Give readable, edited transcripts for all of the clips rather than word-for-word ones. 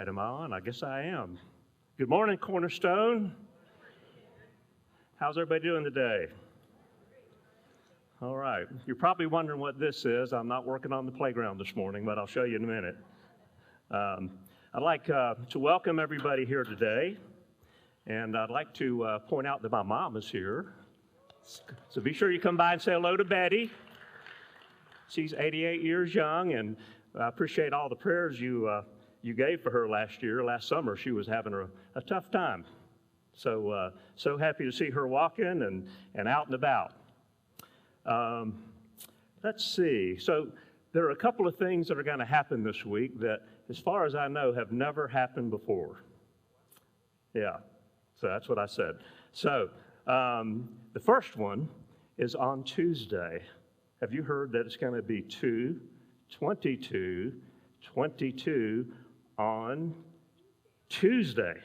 right, am I on? I guess I am. Good morning, Cornerstone. How's everybody doing today? All right. You're probably wondering what this is. I'm not working on the playground this morning, but I'll show you in a minute. I'd like to welcome everybody here today, and I'd like to point out that my mom is here. So be sure you come by and say hello to Betty. She's 88 years young, and I appreciate all the prayers you gave for her last summer. She was having a tough time. So happy to see her walking and out and about. Let's see. So there are a couple of things that are going to happen this week that, as far as I know, have never happened before. Yeah, so that's what I said. So the first one is on Tuesday. Have you heard that it's going to be 2/22/22 on Tuesday?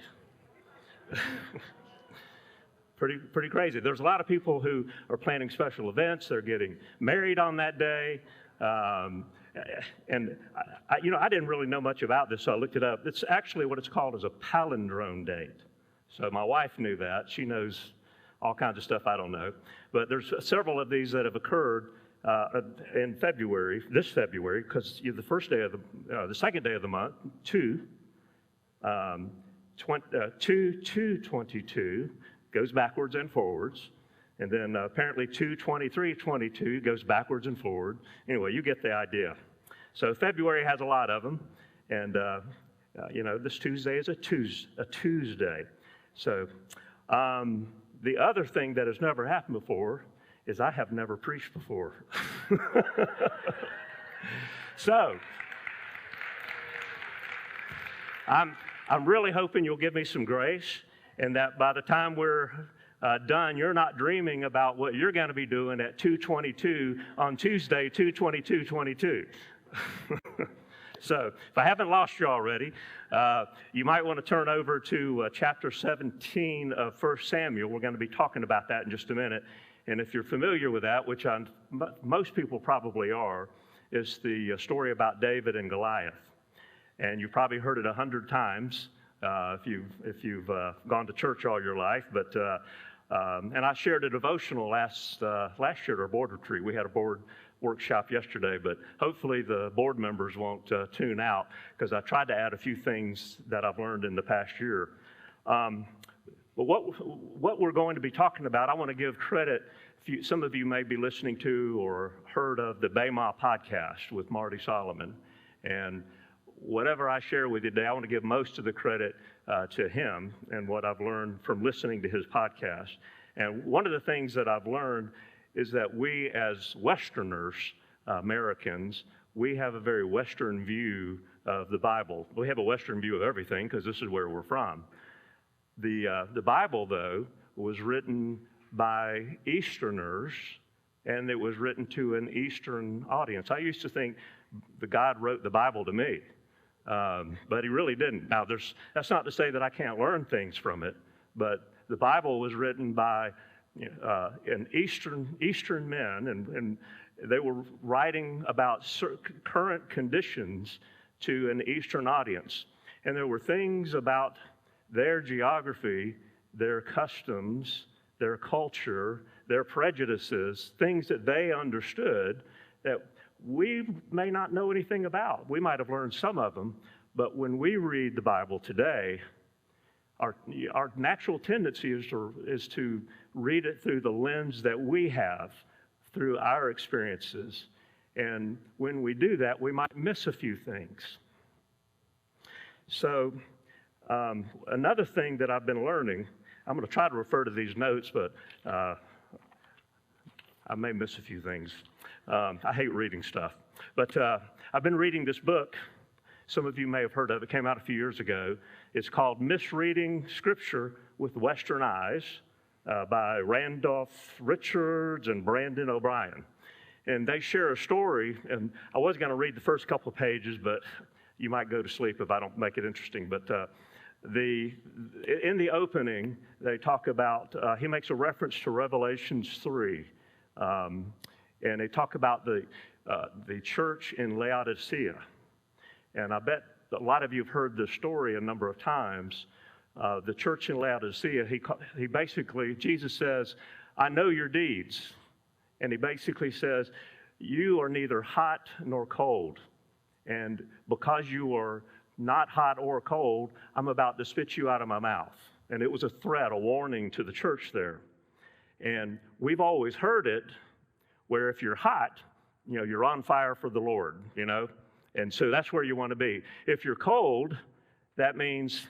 Pretty crazy. There's a lot of people who are planning special events. They're getting married on that day. And I didn't really know much about this, so I looked it up. It's actually what it's called is a Palindrome Date. So my wife knew that. She knows all kinds of stuff I don't know. But there's several of these that have occurred in February, this February, because the second day of the month, 2/22 goes backwards and forwards, and then apparently 2/23/22 goes backwards and forward. Anyway, you get the idea. So February has a lot of them, and this Tuesday is a Tuesday. So the other thing that has never happened before is I have never preached before. So I'm really hoping you'll give me some grace, and that by the time we're done, you're not dreaming about what you're going to be doing at 2/22 on Tuesday, 2/22/22. So if I haven't lost you already, you might want to turn over to chapter 17 of 1 Samuel. We're going to be talking about that in just a minute. And if you're familiar with that, which most people probably are, is the story about David and Goliath. And you've probably heard it 100 times if you've gone to church all your life. But and I shared a devotional last year at our board retreat. We had a board workshop yesterday, but hopefully the board members won't tune out, because I tried to add a few things that I've learned in the past year. But what we're going to be talking about, I want to give credit. Some of you may be listening to or heard of the Bema podcast with Marty Solomon. And whatever I share with you today, I want to give most of the credit to him and what I've learned from listening to his podcast. And one of the things that I've learned is that we as Westerners, Americans, we have a very Western view of the Bible. We have a Western view of everything because this is where we're from. The Bible, though, was written by Easterners, and it was written to an Eastern audience. I used to think that God wrote the Bible to me, but he really didn't. Now, that's not to say that I can't learn things from it, but the Bible was written by an Eastern men, and they were writing about current conditions to an Eastern audience. And there were things about their geography, their customs, their culture, their prejudices, things that they understood that we may not know anything about. We might have learned some of them, but when we read the Bible today, our natural tendency is to read it through the lens that we have, through our experiences. And when we do that, we might miss a few things. So another thing that I've been learning, I'm going to try to refer to these notes, but I may miss a few things. I hate reading stuff. But I've been reading this book. Some of you may have heard of it. It came out a few years ago. It's called Misreading Scripture with Western Eyes by Randolph Richards and Brandon O'Brien. And they share a story, and I was going to read the first couple of pages, but you might go to sleep if I don't make it interesting. But in the opening, they talk about, he makes a reference to Revelations 3. And they talk about the church in Laodicea. And I bet a lot of you have heard this story a number of times. The church in Laodicea, he basically, Jesus says, I know your deeds. And he basically says, you are neither hot nor cold. And because you are not hot or cold, I'm about to spit you out of my mouth. And it was a threat, a warning to the church there. And we've always heard it where if you're hot, you're on fire for the Lord, And so that's where you want to be. If you're cold, that means,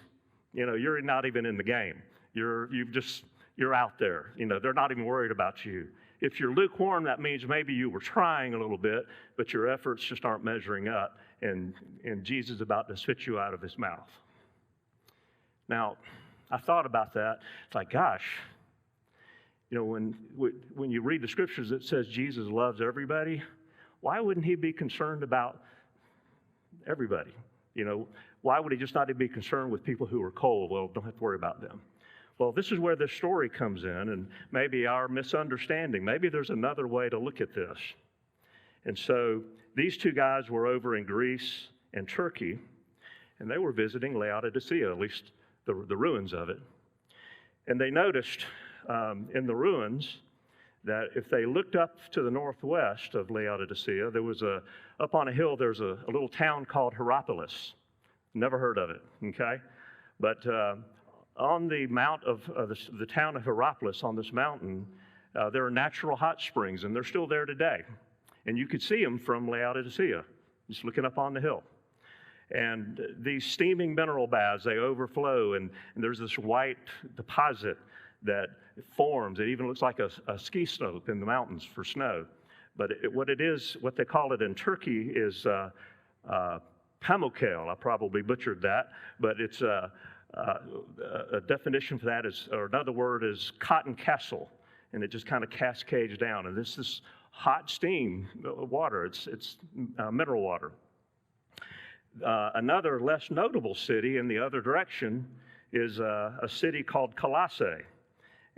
you're not even in the game. You're out there. They're not even worried about you. If you're lukewarm, that means maybe you were trying a little bit, but your efforts just aren't measuring up, and Jesus is about to spit you out of his mouth. Now, I thought about that. It's like, gosh, when you read the scriptures, it says Jesus loves everybody. Why wouldn't he be concerned about everybody? Why would he just not be concerned with people who are cold? Well, don't have to worry about them. Well, this is where this story comes in, and maybe our misunderstanding. Maybe there's another way to look at this. And so these two guys were over in Greece and Turkey, and they were visiting Laodicea, at least the ruins of it. And they noticed in the ruins that if they looked up to the northwest of Laodicea, there was up on a hill, there's a little town called Hierapolis. Never heard of it, okay? But on the mount of the town of Hierapolis, on this mountain, there are natural hot springs, and they're still there today. And you could see them from Laodicea, just looking up on the hill. And these steaming mineral baths, they overflow, and there's this white deposit that forms. It even looks like a ski slope in the mountains for snow. But what they call it in Turkey is pamukkale. I probably butchered that, but it's a definition for that or another word is cotton castle, and it just kind of cascades down. And this hot steam water. It's mineral water. Another less notable city in the other direction is a city called Colossae.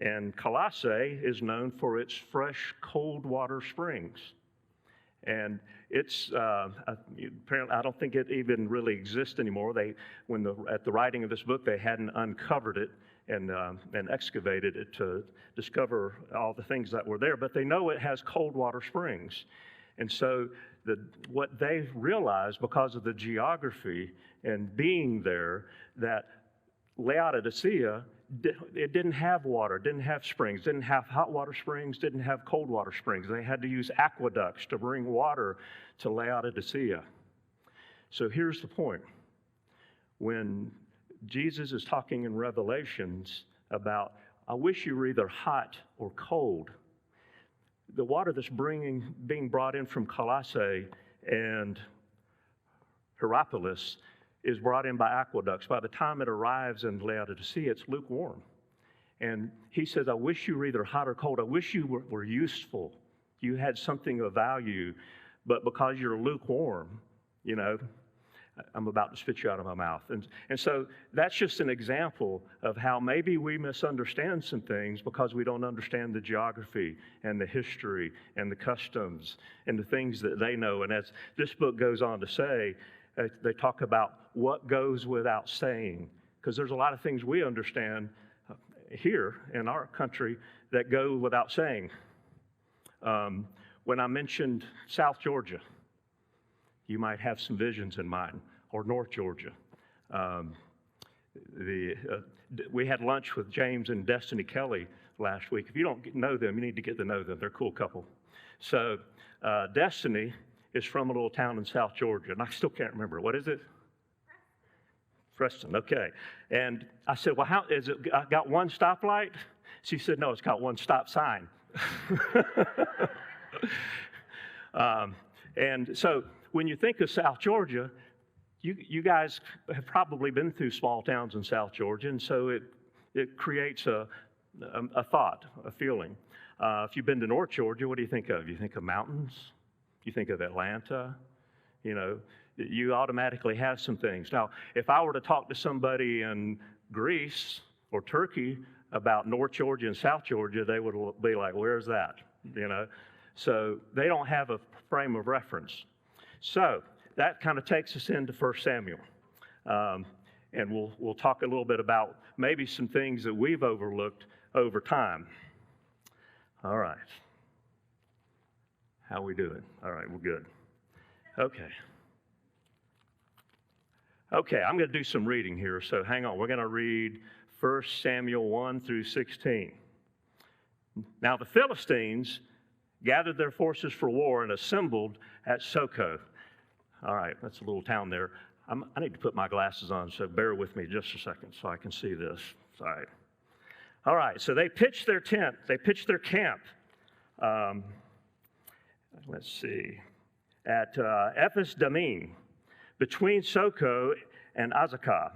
And Colossae is known for its fresh, cold water springs. And it's apparently, I don't think it even really exists anymore. At the writing of this book, they hadn't uncovered it and excavated it to discover all the things that were there. But they know it has cold water springs. And so what they realized because of the geography and being there, that Laodicea, it didn't have water, didn't have springs, didn't have hot water springs, didn't have cold water springs. They had to use aqueducts to bring water to Laodicea. So here's the point. When Jesus is talking in Revelations about, I wish you were either hot or cold, the water that's being brought in from Colossae and Hierapolis is brought in by aqueducts. By the time it arrives in Laodicea, it's lukewarm. And he says, I wish you were either hot or cold. I wish you were useful. You had something of value, but because you're lukewarm, I'm about to spit you out of my mouth. And so that's just an example of how maybe we misunderstand some things because we don't understand the geography and the history and the customs and the things that they know. And as this book goes on to say, they talk about what goes without saying, because there's a lot of things we understand here in our country that go without saying. When I mentioned South Georgia, you might have some visions in mind, or North Georgia. We had lunch with James and Destiny Kelly last week. If you don't know them, you need to get to know them. They're a cool couple. So Destiny is from a little town in South Georgia, and I still can't remember. What is it? Preston, okay. And I said, well, how is it got one stoplight? She said, no, it's got one stop sign. And so when you think of South Georgia, you guys have probably been through small towns in South Georgia, and so it creates a thought, a feeling. If you've been to North Georgia, what do you think of? You think of mountains? You think of Atlanta? You automatically have some things. Now, if I were to talk to somebody in Greece or Turkey about North Georgia and South Georgia, they would be like, where's that? So they don't have a frame of reference. So that kind of takes us into 1 Samuel. And we'll talk a little bit about maybe some things that we've overlooked over time. All right. How we doing? All right, we're good. Okay. Okay, I'm going to do some reading here, so hang on. We're going to read 1 Samuel 1 through 16. Now the Philistines gathered their forces for war and assembled at Soko. All right, that's a little town there. I need to put my glasses on, so bear with me just a second so I can see this. Sorry. All right, so they pitched their tent. They pitched their camp. Let's see. At Ephes Dammim, between Soko and Azekah.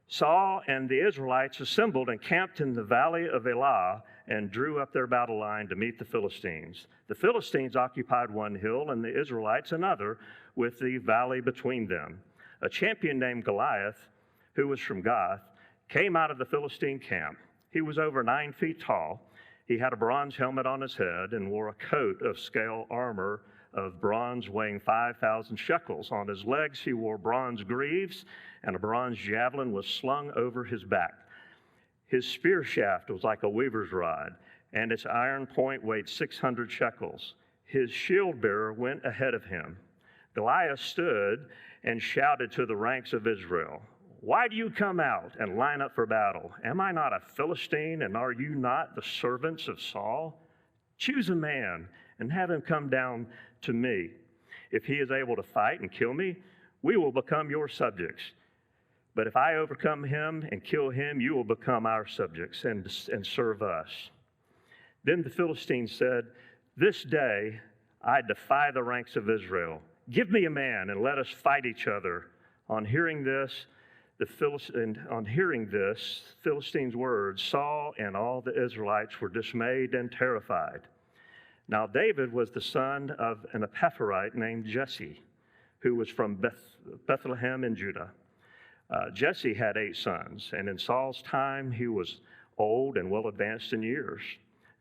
Saul and the Israelites assembled and camped in the valley of Elah and drew up their battle line to meet the Philistines. The Philistines occupied one hill and the Israelites another, with the valley between them. A champion named Goliath, who was from Gath, came out of the Philistine camp. He was over 9 feet tall. He had a bronze helmet on his head and wore a coat of scale armor of bronze weighing 5,000 shekels. On his legs he wore bronze greaves, and a bronze javelin was slung over his back. His spear shaft was like a weaver's rod, and its iron point weighed 600 shekels. His shield bearer went ahead of him. Goliath stood and shouted to the ranks of Israel, "Why do you come out and line up for battle? Am I not a Philistine, and are you not the servants of Saul? Choose a man and have him come down to me. If he is able to fight and kill me, we will become your subjects. But if I overcome him and kill him, you will become our subjects and serve us." Then the Philistines said, "This day I defy the ranks of Israel. Give me a man and let us fight each other." On hearing this, Philistines' words, Saul and all the Israelites were dismayed and terrified. Now David was the son of an Ephrathite named Jesse, who was from Bethlehem in Judah. Jesse had 8 sons, and in Saul's time he was old and well advanced in years.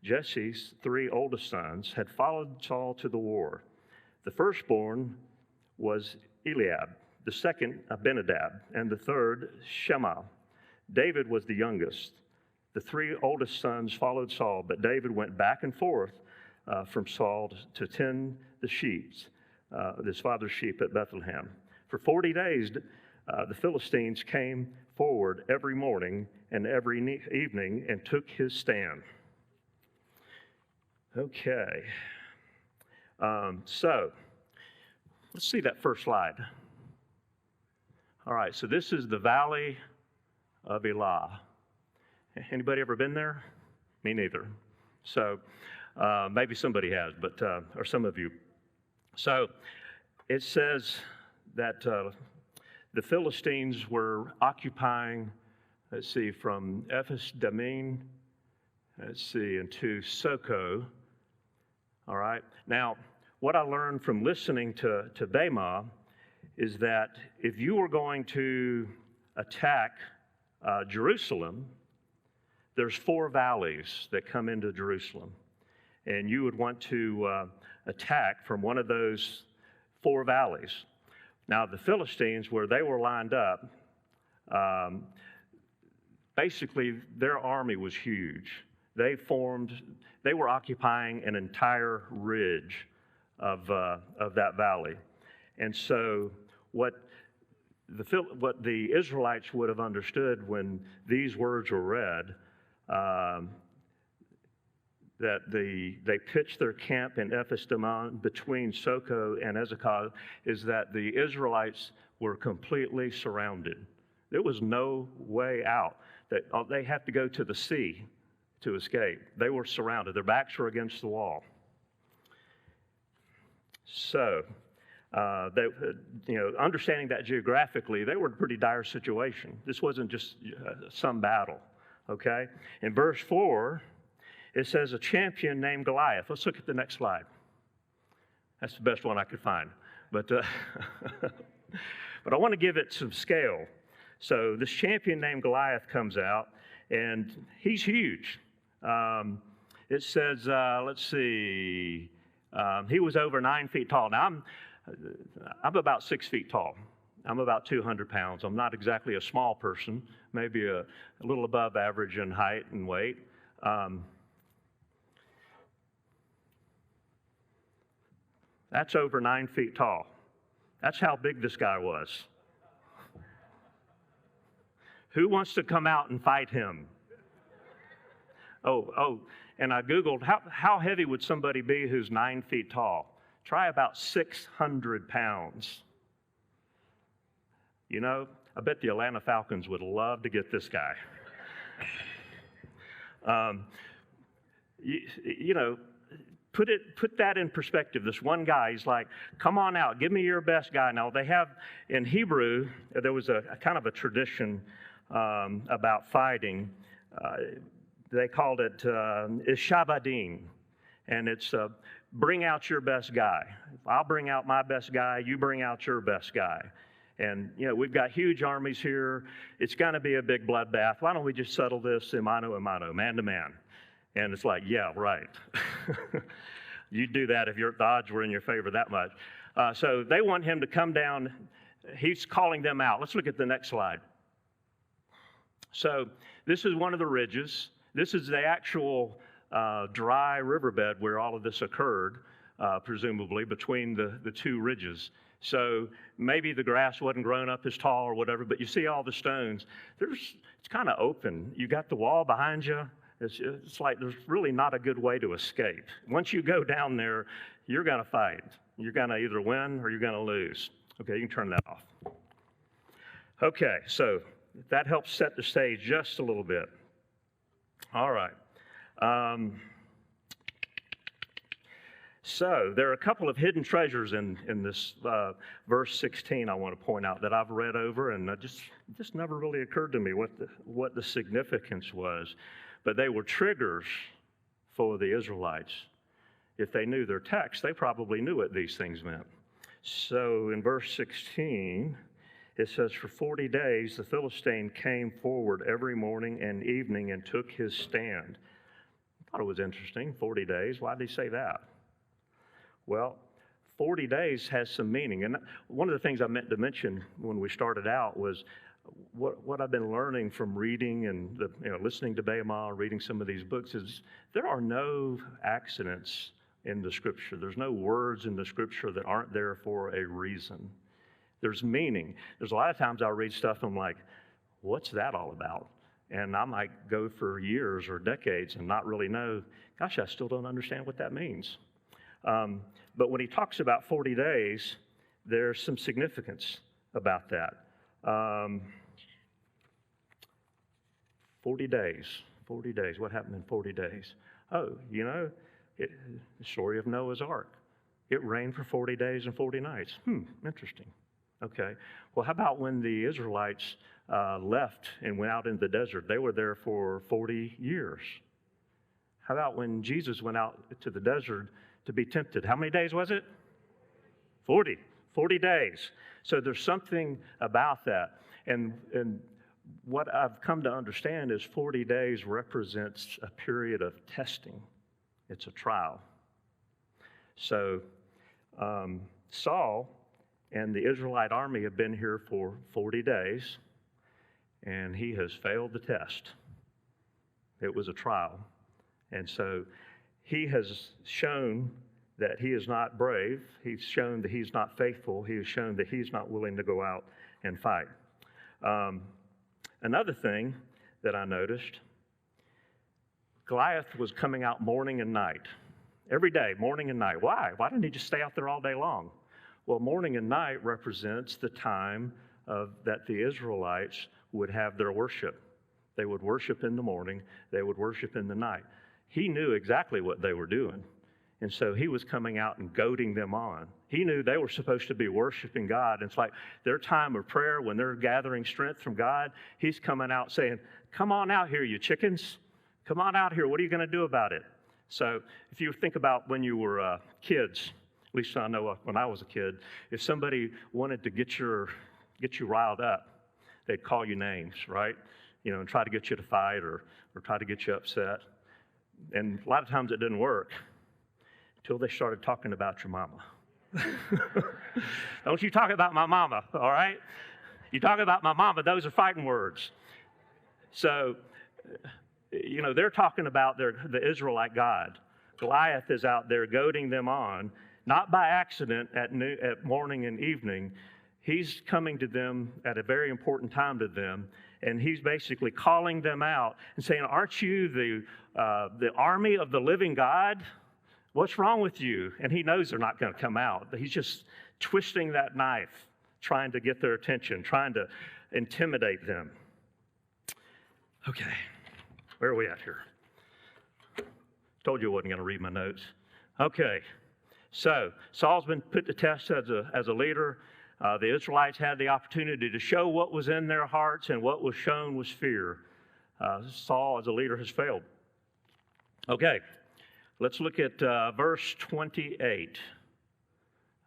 Jesse's 3 oldest sons had followed Saul to the war. The firstborn was Eliab, the second Abinadab, and the third Shema. David was the youngest. The 3 oldest sons followed Saul, but David went back and forth from Saul to tend the sheep, his father's sheep at Bethlehem. For 40 days, the Philistines came forward every morning and every evening and took his stand. Okay. So, let's see that first slide. All right, so this is the Valley of Elah. Anybody ever been there? Me neither. So, maybe somebody has, but or some of you. So, it says that the Philistines were occupying, let's see, from Ephes Dammim, into Soko. All right. Now, what I learned from listening to Bema is that if you were going to attack Jerusalem, there's 4 valleys that come into Jerusalem. And you would want to attack from one of those 4 valleys. Now, the Philistines, where they were lined up, basically their army was huge. They were occupying an entire ridge of that valley. And so what the Israelites would have understood when these words were read, that they pitched their camp in Ephes Dammim between Soko and Azekah, is that the Israelites were completely surrounded. There was no way out. They had to go to the sea to escape. They were surrounded. Their backs were against the wall. So, understanding that geographically, they were in a pretty dire situation. This wasn't just some battle, okay? In verse 4, it says a champion named Goliath. Let's look at the next slide. That's the best one I could find. But I want to give it some scale. So this champion named Goliath comes out, and he's huge. It says, let's see, he was over 9 feet tall. Now, I'm about 6 feet tall, I'm about 200 pounds. I'm not exactly a small person, maybe a little above average in height and weight. That's over 9 feet tall. That's how big this guy was. Who wants to come out and fight him? And I Googled, how heavy would somebody be who's 9 feet tall? Try about 600 pounds. You know, I bet the Atlanta Falcons would love to get this guy. Put that in perspective. This one guy, he's like, come on out, give me your best guy. Now, they have, in Hebrew, there was a kind of a tradition about fighting. They called it Ishabadin, and it's bring out your best guy. I'll bring out my best guy, you bring out your best guy. And, we've got huge armies here. It's going to be a big bloodbath. Why don't we just settle this mano a mano, man to man? And it's like, yeah, right. You'd do that if the odds were in your favor that much. So they want him to come down. He's calling them out. Let's look at the next slide. So this is one of the ridges. This is the actual dry riverbed where all of this occurred, presumably, between the two ridges. So maybe the grass wasn't grown up as tall or whatever, but you see all the stones. It's kind of open. You got the wall behind you. It's like there's really not a good way to escape. Once you go down there, you're going to fight. You're going to either win or you're going to lose. Okay, you can turn that off. Okay, so that helps set the stage just a little bit. All right. So there are a couple of hidden treasures in this verse 16 I want to point out that I've read over, and it just never really occurred to me what the significance was. But they were triggers for the Israelites. If they knew their text, they probably knew what these things meant. So in verse 16, it says, for 40 days the Philistine came forward every morning and evening and took his stand. I thought it was interesting, 40 days. Why did he say that? Well, 40 days has some meaning. And one of the things I meant to mention when we started out was what I've been learning from reading and listening to Behemah, reading some of these books, is there are no accidents in the Scripture. There's no words in the Scripture that aren't there for a reason. There's meaning. There's a lot of times I'll read stuff and I'm like, what's that all about? And I might go for years or decades and not really know, gosh, I still don't understand what that means. But when he talks about 40 days, there's some significance about that. 40 days, what happened in 40 days? Oh, the story of Noah's Ark. It rained for 40 days and 40 nights. Interesting. Okay, well, how about when the Israelites left and went out in the desert? They were there for 40 years. How about when Jesus went out to the desert to be tempted? How many days was it? 40 days. So there's something about that. And what I've come to understand is 40 days represents a period of testing. It's a trial. So Saul and the Israelite army have been here for 40 days, and he has failed the test. It was a trial. And so he has shown that he is not brave. He's shown that he's not faithful. He has shown that he's not willing to go out and fight. Another thing that I noticed, Goliath was coming out morning and night. Every day, morning and night. Why? Why didn't he just stay out there all day long? Well, morning and night represents the time that the Israelites would have their worship. They would worship in the morning. They would worship in the night. He knew exactly what they were doing. And so he was coming out and goading them on. He knew they were supposed to be worshiping God. And it's like their time of prayer, when they're gathering strength from God, he's coming out saying, come on out here, you chickens. Come on out here. What are you going to do about it? So if you think about when you were kids, at least I know when I was a kid, if somebody wanted to get you riled up, they'd call you names, right? And try to get you to fight or try to get you upset. And a lot of times it didn't work until they started talking about your mama. Don't you talk about my mama, all right? You talk about my mama, those are fighting words. So, they're talking about the Israelite God. Goliath is out there goading them on, not by accident at morning and evening. He's coming to them at a very important time to them, and he's basically calling them out and saying, aren't you the army of the living God? What's wrong with you? And he knows they're not going to come out. He's just twisting that knife, trying to get their attention, trying to intimidate them. Okay, where are we at here? Told you I wasn't going to read my notes. Okay, so Saul's been put to test as a leader. The Israelites had the opportunity to show what was in their hearts, and what was shown was fear. Saul, as a leader, has failed. Okay, let's look at verse 28.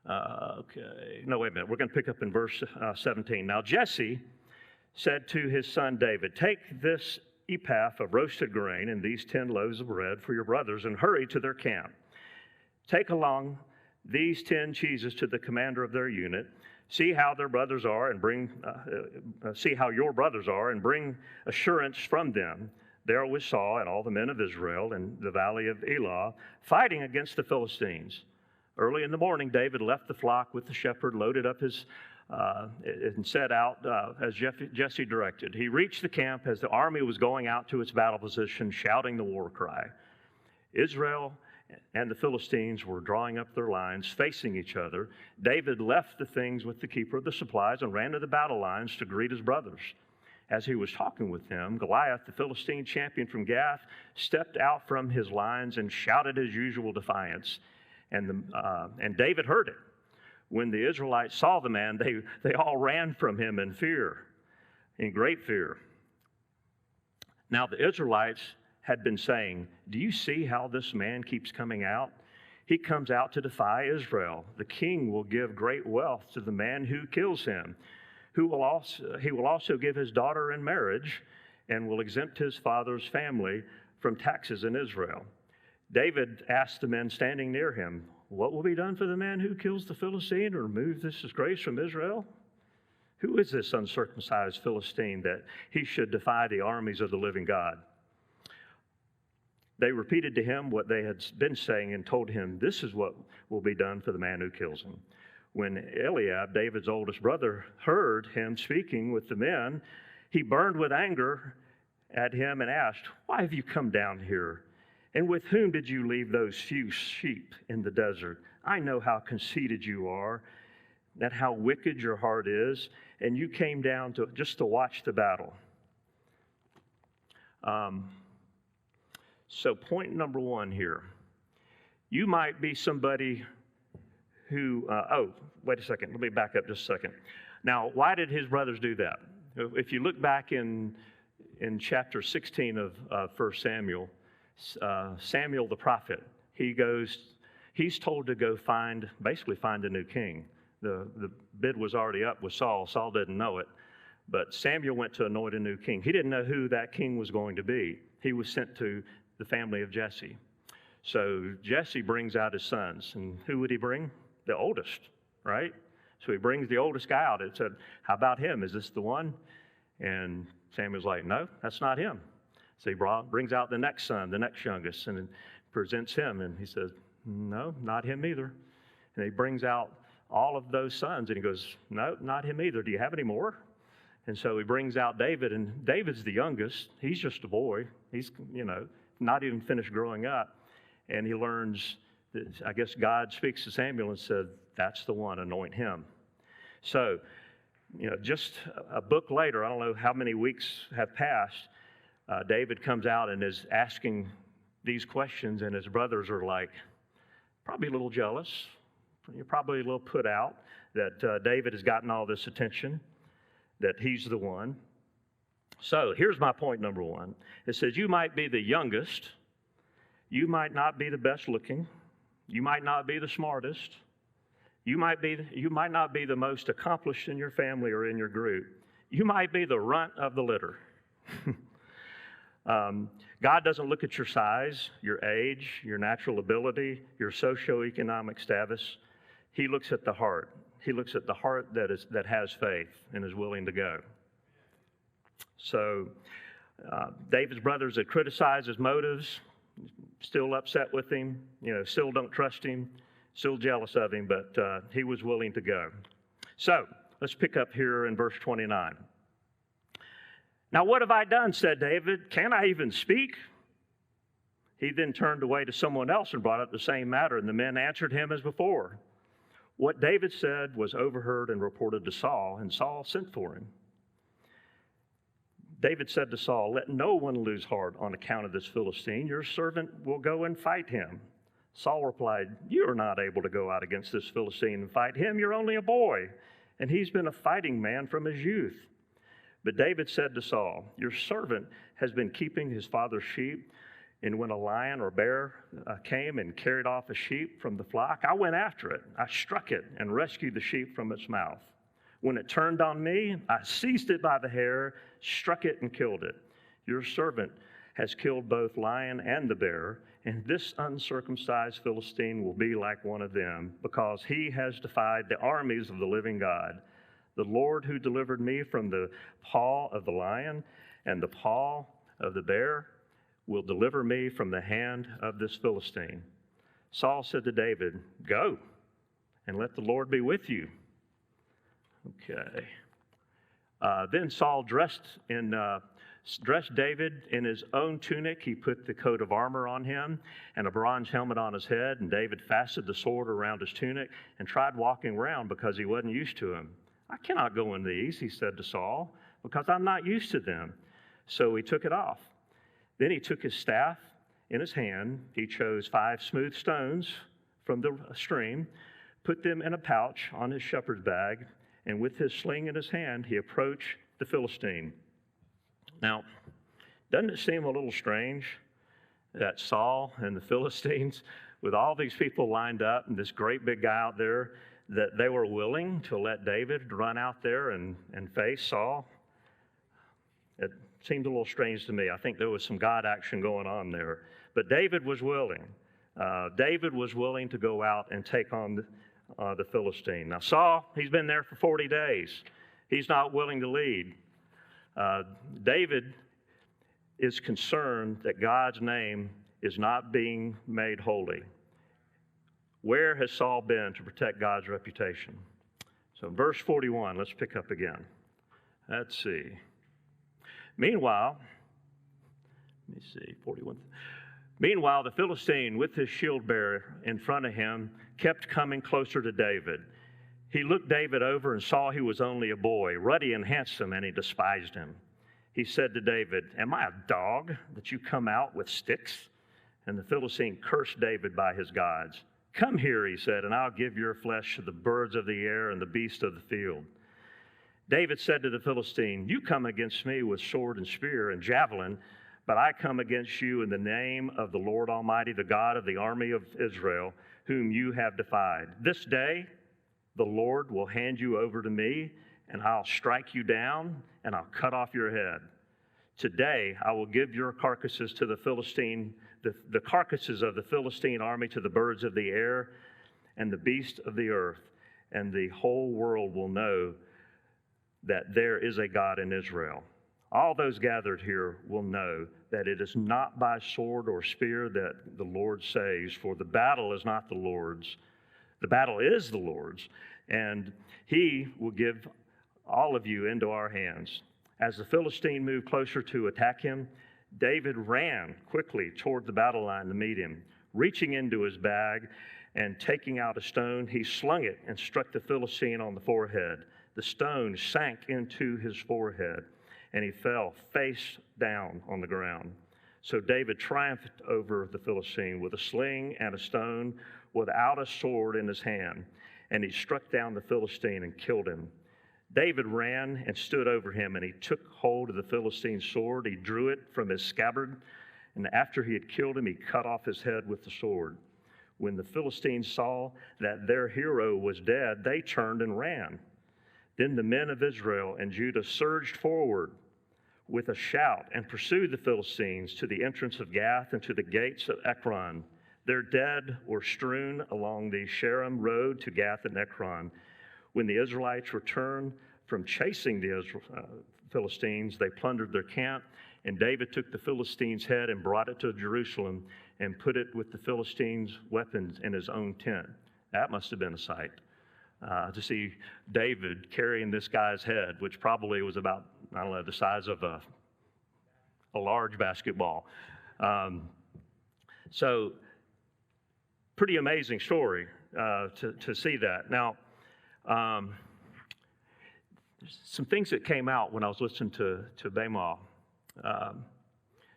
No, wait a minute. We're going to pick up in verse 17. Now Jesse said to his son David, take this ephah of roasted grain and these 10 loaves of bread for your brothers, and hurry to their camp. Take along these 10 cheeses to the commander of their unit. See how their brothers are, and see how your brothers are, and bring assurance from them. There was Saul and all the men of Israel in the valley of Elah, fighting against the Philistines. Early in the morning, David left the flock with the shepherd, loaded up and set out as Jesse directed. He reached the camp as the army was going out to its battle position, shouting the war cry. Israel and the Philistines were drawing up their lines, facing each other. David left the things with the keeper of the supplies and ran to the battle lines to greet his brothers. As he was talking with them, Goliath, the Philistine champion from Gath, stepped out from his lines and shouted his usual defiance. And David heard it. When the Israelites saw the man, they all ran from him in great fear. Now the Israelites had been saying, do you see how this man keeps coming out? He comes out to defy Israel. The king will give great wealth to the man who kills him. He will also give his daughter in marriage, and will exempt his father's family from taxes in Israel. David asked the men standing near him, what will be done for the man who kills the Philistine or removes this disgrace from Israel? Who is this uncircumcised Philistine that he should defy the armies of the living God? They repeated to him what they had been saying and told him, this is what will be done for the man who kills him. When Eliab, David's oldest brother, heard him speaking with the men, he burned with anger at him and asked, why have you come down here? And with whom did you leave those few sheep in the desert? I know how conceited you are, that how wicked your heart is, and you came down just to watch the battle. So point number one here. You might be somebody who, wait a second, let me back up just a second. Now, why did his brothers do that? If you look back in chapter 16 of 1 Samuel, Samuel the prophet, he's told to go basically find a new king. The bid was already up with Saul. Saul didn't know it, but Samuel went to anoint a new king. He didn't know who that king was going to be. He was sent to the family of Jesse. So Jesse brings out his sons, and who would he bring? The oldest, right? So he brings the oldest guy out and said, how about him? Is this the one? And Samuel's like, no, that's not him. So he brings out the next son, the next youngest, and presents him. And he says, no, not him either. And he brings out all of those sons, and he goes, no, not him either. Do you have any more? And so he brings out David, and David's the youngest. He's just a boy. He's, not even finished growing up. And he learns that, I guess God speaks to Samuel and said, that's the one, anoint him. So, just a book later, I don't know how many weeks have passed, David comes out and is asking these questions, and his brothers are like, probably a little jealous, probably a little put out that David has gotten all this attention, that he's the one. So here's my point number one. It says you might be the youngest, you might not be the best looking, you might not be the smartest, you might not be the most accomplished in your family or in your group. You might be the runt of the litter. God doesn't look at your size, your age, your natural ability, your socioeconomic status. he looks at the heart. He looks at the heart that has faith and is willing to go. So David's brothers had criticized his motives, still upset with him, still don't trust him, still jealous of him, but he was willing to go. So let's pick up here in verse 29. Now, what have I done, said David. Can I even speak? He then turned away to someone else and brought up the same matter, and the men answered him as before. What David said was overheard and reported to Saul, and Saul sent for him. David said to Saul, let no one lose heart on account of this Philistine. Your servant will go and fight him. Saul replied, you are not able to go out against this Philistine and fight him. You're only a boy, and he's been a fighting man from his youth. But David said to Saul, your servant has been keeping his father's sheep, and when a lion or bear came and carried off a sheep from the flock, I went after it. I struck it and rescued the sheep from its mouth. When it turned on me, I seized it by the hair, struck it, and killed it. Your servant has killed both lion and the bear, and this uncircumcised Philistine will be like one of them, because he has defied the armies of the living God. The Lord who delivered me from the paw of the lion and the paw of the bear will deliver me from the hand of this Philistine. Saul said to David, go, and let the Lord be with you. Okay. Then Saul dressed David in his own tunic. He put the coat of armor on him and a bronze helmet on his head, and David fastened the sword around his tunic and tried walking around because he wasn't used to him. I cannot go in these, he said to Saul, because I'm not used to them. So he took it off. Then he took his staff in his hand. He chose 5 smooth stones from the stream, put them in a pouch on his shepherd's bag, and with his sling in his hand, he approached the Philistine. Now, doesn't it seem a little strange that Saul and the Philistines, with all these people lined up and this great big guy out there, that they were willing to let David run out there and face Saul? It seemed a little strange to me. I think there was some God action going on there. But David was willing. David was willing to go out and take on the Philistine. Now Saul, he's been there for 40 days. He's not willing to lead. David is concerned that God's name is not being made holy. Where has Saul been to protect God's reputation? So verse 41, let's pick up again. Let's see. Meanwhile, 41. Meanwhile, the Philistine with his shield bearer in front of him kept coming closer to David. He looked David over and saw he was only a boy, ruddy and handsome, and he despised him. He said to David, am I a dog that you come out with sticks? And the Philistine cursed David by his gods. Come here, he said, and I'll give your flesh to the birds of the air and the beasts of the field. David said to the Philistine, you come against me with sword and spear and javelin, but I come against you in the name of the Lord Almighty, the God of the army of Israel, whom you have defied. This day the Lord will hand you over to me, and I'll strike you down, and I'll cut off your head. Today I will give your carcasses to the Philistine, the carcasses of the Philistine army to the birds of the air and the beasts of the earth, and the whole world will know that there is a God in Israel. All those gathered here will know that it is not by sword or spear that the Lord saves, for the battle is not the Lord's. The battle is the Lord's, and he will give all of you into our hands. As the Philistine moved closer to attack him, David ran quickly toward the battle line to meet him. Reaching into his bag and taking out a stone, he slung it and struck the Philistine on the forehead. The stone sank into his forehead, and he fell face down on the ground. So David triumphed over the Philistine with a sling and a stone, without a sword in his hand, and he struck down the Philistine and killed him. David ran and stood over him, and he took hold of the Philistine's sword. He drew it from his scabbard, and after he had killed him, he cut off his head with the sword. When the Philistines saw that their hero was dead, they turned and ran. Then the men of Israel and Judah surged forward with a shout and pursued the Philistines to the entrance of Gath and to the gates of Ekron. Their dead were strewn along the Sharam road to Gath and Ekron. When the Israelites returned from chasing the Philistines, they plundered their camp, and David took the Philistines' head and brought it to Jerusalem and put it with the Philistines' weapons in his own tent. That must have been a sight to see David carrying this guy's head, which probably was about, I don't know, the size of a large basketball. So, pretty amazing story to see that. Now, some things that came out when I was listening to Bama.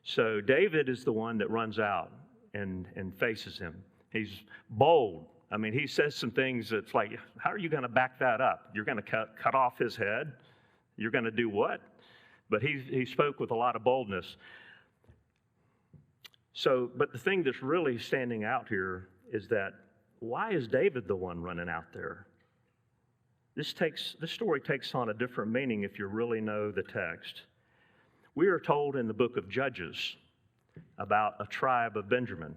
So David is the one that runs out and faces him. He's bold. I mean, he says some things that's like, how are you going to back that up? You're going to cut off his head? You're going to do what? But he spoke with a lot of boldness. So, but the thing that's really standing out here is that why is David the one running out there? This story takes on a different meaning if you really know the text. We are told in the book of Judges about a tribe of Benjamin.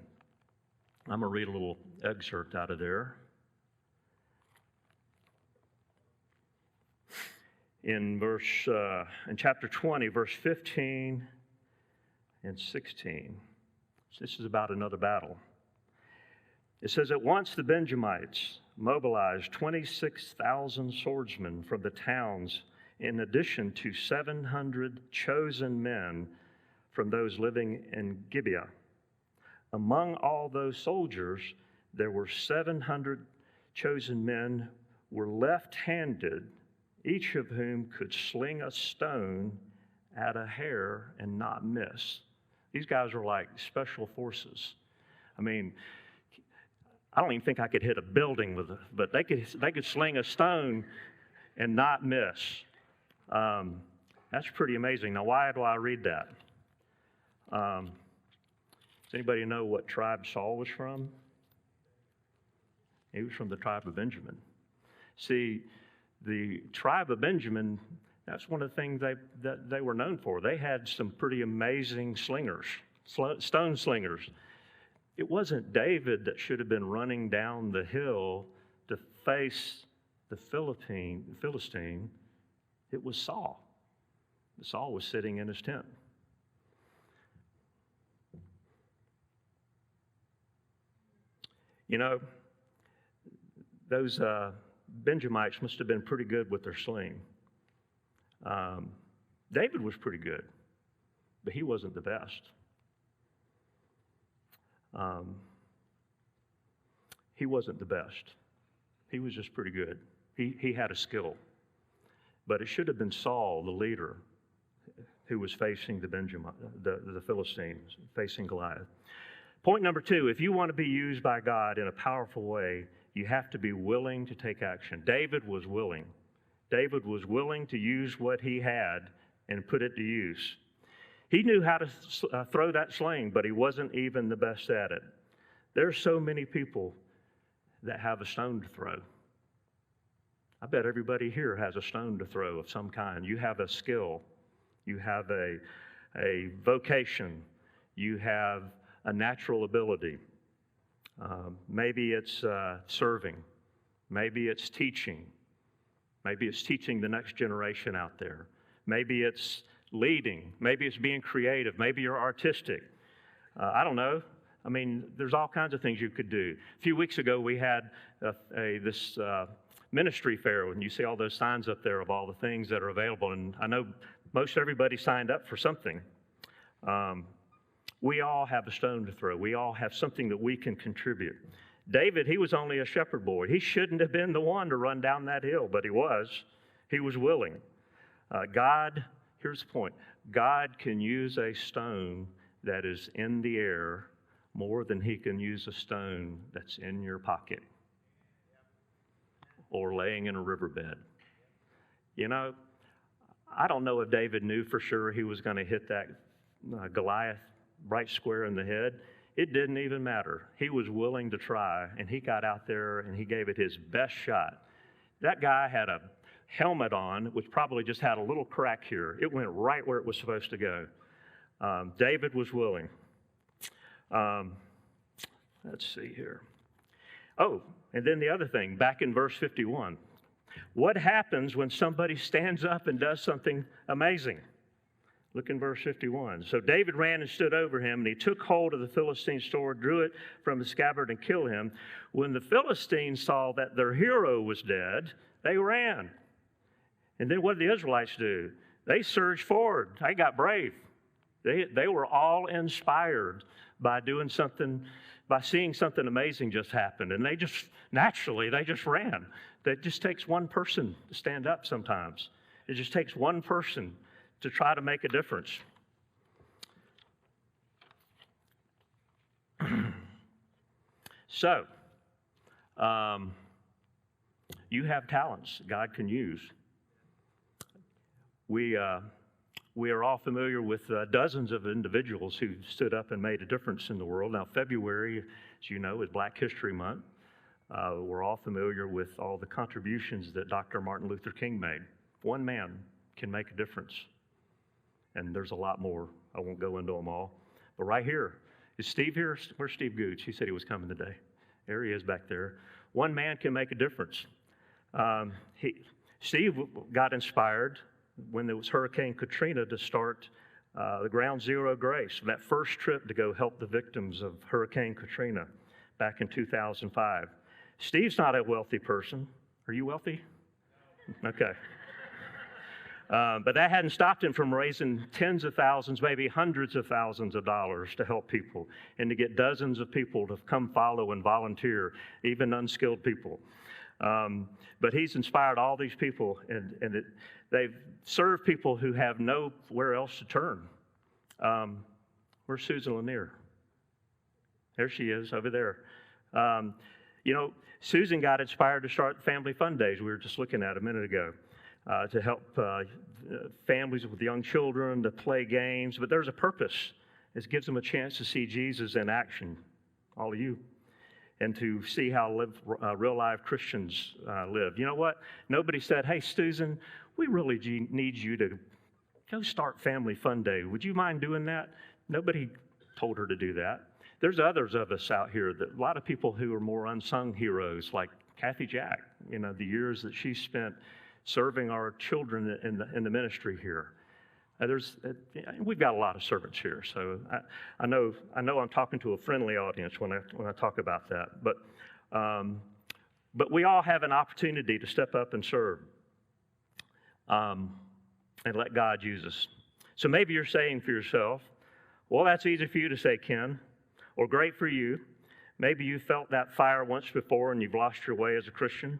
I'm going to read a little excerpt out of there. In chapter 20, verse 15 and 16. This is about another battle. It says, at once the Benjamites mobilized 26,000 swordsmen from the towns, in addition to 700 chosen men from those living in Gibeah. Among all those soldiers, there were 700 chosen men were left-handed, each of whom could sling a stone at a hair and not miss. These guys were like special forces. I mean, I don't even think I could hit a building with it, but they could sling a stone and not miss. That's pretty amazing. Now, why do I read that? Does anybody know what tribe Saul was from? He was from the tribe of Benjamin. See, the tribe of Benjamin, that's one of the things that they were known for. They had some pretty amazing slingers, stone slingers. It wasn't David that should have been running down the hill to face the Philistine. It was Saul. Saul was sitting in his tent. You know, those Benjamites must have been pretty good with their sling. David was pretty good, but he wasn't the best. He wasn't the best. He was just pretty good. He had a skill. But it should have been Saul, the leader, who was facing the Philistines, facing Goliath. Point number 2, if you want to be used by God in a powerful way, you have to be willing to take action. David was willing. David was willing to use what he had and put it to use. He knew how to throw that sling, but he wasn't even the best at it. There's so many people that have a stone to throw. I bet everybody here has a stone to throw of some kind. You have a skill. You have a vocation. You have a natural ability. Maybe it's serving. Maybe it's teaching. Maybe it's teaching the next generation out there. Maybe it's leading. Maybe it's being creative. Maybe you're artistic. I don't know. I mean, there's all kinds of things you could do. A few weeks ago, we had this ministry fair, and you see all those signs up there of all the things that are available. And I know most everybody signed up for something. We all have a stone to throw. We all have something that we can contribute. David, he was only a shepherd boy. He shouldn't have been the one to run down that hill, but he was. He was willing. Here's the point. God can use a stone that is in the air more than he can use a stone that's in your pocket or laying in a riverbed. You know, I don't know if David knew for sure he was going to hit that Goliath right square in the head. It didn't even matter. He was willing to try, and he got out there and he gave it his best shot. That guy had a helmet on, which probably just had a little crack here. It went right where it was supposed to go. David was willing. Let's see here. Oh, and then the other thing, back in verse 51. What happens when somebody stands up and does something amazing? Look in verse 51. So David ran and stood over him, and he took hold of the Philistine's sword, drew it from the scabbard, and killed him. When the Philistines saw that their hero was dead, they ran. And then what did the Israelites do? They surged forward. They got brave. They were all inspired by doing something, by seeing something amazing just happen. And they just ran. It just takes one person to stand up sometimes. It just takes one person to try to make a difference. So, you have talents God can use. We are all familiar with dozens of individuals who stood up and made a difference in the world. Now, February, as you know, is Black History Month. We're all familiar with all the contributions that Dr. Martin Luther King made. One man can make a difference. And there's a lot more. I won't go into them all. But right here, is Steve here? Where's Steve Gooch? He said he was coming today. There he is back there. One man can make a difference. Steve got inspired when there was Hurricane Katrina to start the Ground Zero Grace, that first trip to go help the victims of Hurricane Katrina back in 2005. Steve's not a wealthy person. Are you wealthy? Okay. But that hadn't stopped him from raising tens of thousands, maybe hundreds of thousands of dollars to help people and to get dozens of people to come follow and volunteer, even unskilled people. But he's inspired all these people, and they've served people who have nowhere else to turn. Where's Susan Lanier? There she is, over there. Susan got inspired to start Family Fun Days. We were just looking at a minute ago. To help families with young children to play games. But there's a purpose. It gives them a chance to see Jesus in action, all of you, and to see how real life Christians live. You know what? Nobody said, hey, Susan, we really need you to go start Family Fun Day. Would you mind doing that? Nobody told her to do that. There's others of us out here, that a lot of people who are more unsung heroes, like Kathy Jack, the years that she spent serving our children in the ministry here. We've got a lot of servants here, so I know I'm talking to a friendly audience when I talk about that. But we all have an opportunity to step up and serve, and let God use us. So maybe you're saying for yourself, well, that's easy for you to say, Ken, or great for you. Maybe you felt that fire once before and you've lost your way as a Christian.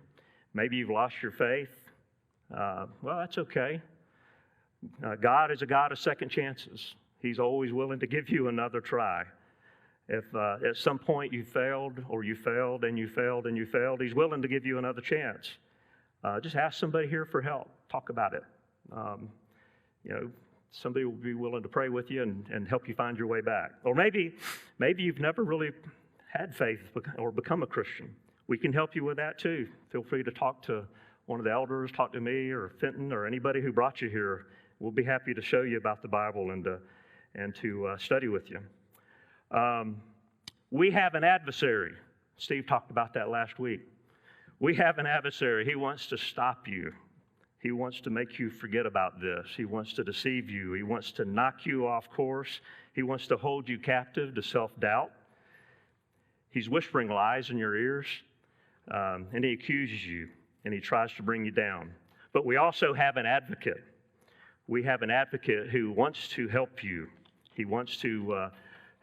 Maybe you've lost your faith. Well, that's okay. God is a God of second chances. He's always willing to give you another try. If at some point you failed, or you failed and you failed and you failed, He's willing to give you another chance. Just ask somebody here for help. Talk about it. Somebody will be willing to pray with you and help you find your way back. Or maybe you've never really had faith or become a Christian. We can help you with that too. Feel free to talk to one of the elders, talk to me or Fenton or anybody who brought you here. We'll be happy to show you about the Bible and to study with you. We have an adversary. Steve talked about that last week. We have an adversary. He wants to stop you. He wants to make you forget about this. He wants to deceive you. He wants to knock you off course. He wants to hold you captive to self-doubt. He's whispering lies in your ears, and he accuses you. And he tries to bring you down. But we also have an advocate. We have an advocate who wants to help you. He wants to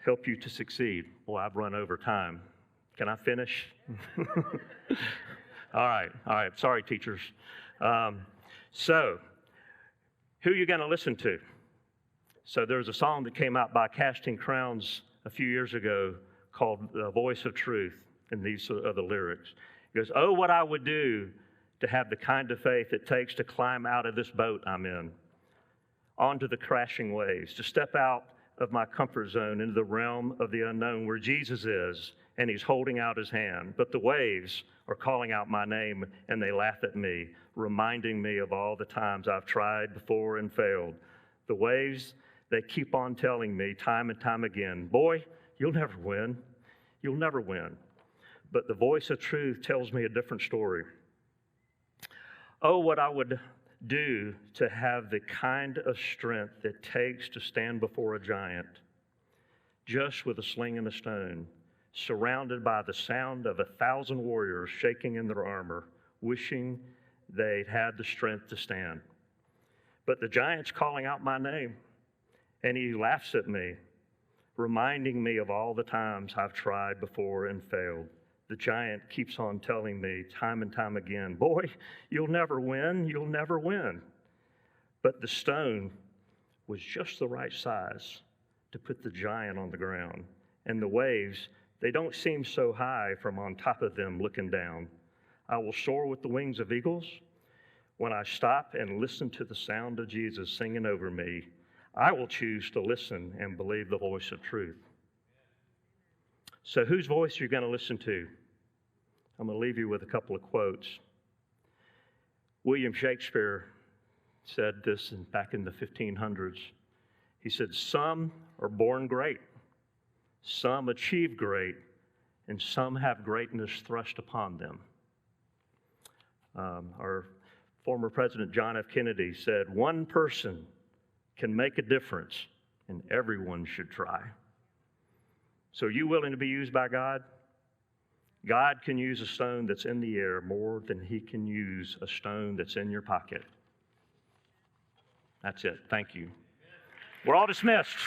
help you to succeed. Well, I've run over time. Can I finish? All right. Sorry, teachers. So, who are you going to listen to? So there's a song that came out by Casting Crowns a few years ago called The Voice of Truth, and these are the lyrics. It goes, oh, what I would do to have the kind of faith it takes to climb out of this boat I'm in, onto the crashing waves, to step out of my comfort zone into the realm of the unknown where Jesus is, and He's holding out His hand. But the waves are calling out my name, and they laugh at me, reminding me of all the times I've tried before and failed. The waves, they keep on telling me time and time again, boy, you'll never win. You'll never win. But the voice of truth tells me a different story. Oh, what I would do to have the kind of strength it takes to stand before a giant, just with a sling and a stone, surrounded by the sound of 1,000 warriors shaking in their armor, wishing they'd had the strength to stand. But the giant's calling out my name, and he laughs at me, reminding me of all the times I've tried before and failed. The giant keeps on telling me time and time again, boy, you'll never win, you'll never win. But the stone was just the right size to put the giant on the ground. And the waves, they don't seem so high from on top of them looking down. I will soar with the wings of eagles. When I stop and listen to the sound of Jesus singing over me, I will choose to listen and believe the voice of truth. So whose voice are you going to listen to? I'm going to leave you with a couple of quotes. William Shakespeare said this back in the 1500s. He said, some are born great, some achieve great, and some have greatness thrust upon them. Our former President John F. Kennedy said, one person can make a difference, and everyone should try. So are you willing to be used by God? God can use a stone that's in the air more than he can use a stone that's in your pocket. That's it. Thank you. We're all dismissed.